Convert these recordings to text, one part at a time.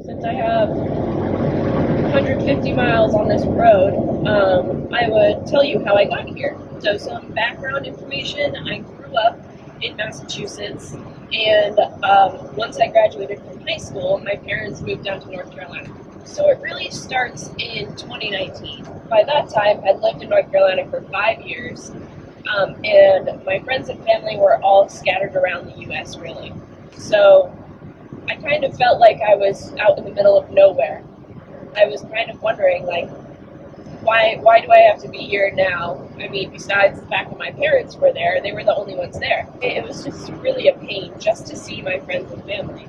Since I have 150 miles on this road, I would tell you how I got here. So some background information: I grew up in Massachusetts, and once I graduated from high school, my parents moved down to North Carolina. So it really starts in 2019. By that time, I'd lived in North Carolina for 5 years, and my friends and family were all scattered around the U.S., really. So I kind of felt like I was out in the middle of nowhere. I was kind of wondering, like, why do I have to be here now? I mean, besides the fact that my parents were there, they were the only ones there. It was just really a pain just to see my friends and family.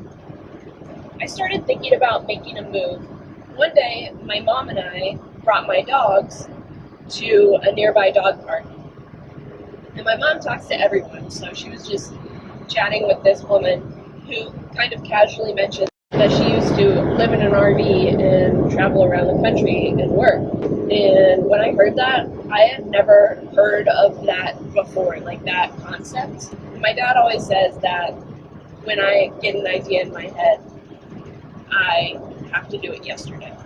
I started thinking about making a move. One day, my mom and I brought my dogs to a nearby dog park. And my mom talks to everyone, so she was just chatting with this woman who kind of casually mentioned that she used to live in an RV and travel around the country and work. And when I heard that, I had never heard of that before, like that concept. My dad always says that when I get an idea in my head, I have to do it yesterday.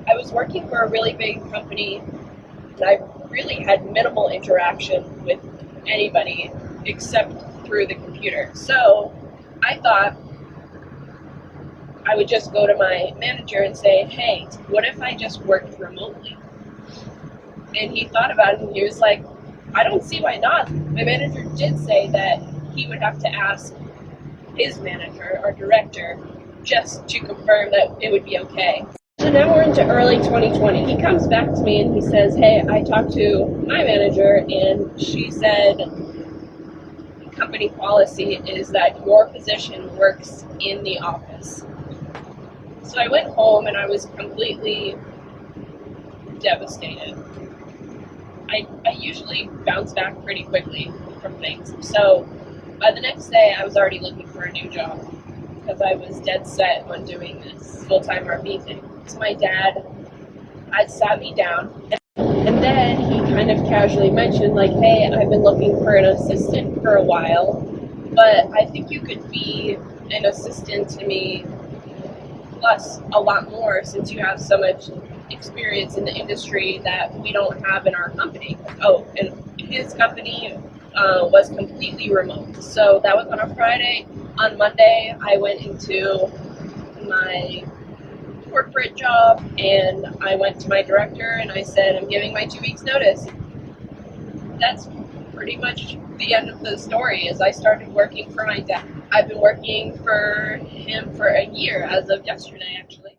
I was working for a really big company, and I really had minimal interaction with anybody except through the computer. So I thought I would just go to my manager and say, hey, what if I just worked remotely? And he thought about it, and he was like, I don't see why not. My manager did say that he would have to ask his manager or director just to confirm that it would be okay. So now we're into early 2020. He comes back to me and he says, hey, I talked to my manager and she said company policy is that your position works in the office. So I went home and I was completely devastated. I usually bounce back pretty quickly from things. So by the next day, I was already looking for a new job because I was dead set on doing this full-time RV thing. So my dad had sat me down, and then he kind of casually mentioned, like, hey, I've been looking for an assistant for a while, but I think you could be an assistant to me plus a lot more since you have so much experience in the industry that we don't have in our company. Oh, and his company was completely remote. So that was on a Friday. On Monday, I went into my corporate job and I went to my director and I said, I'm giving my 2 weeks notice. That's pretty much the end of the story. As I started working for my dad. I've been working for him for a year as of yesterday, actually.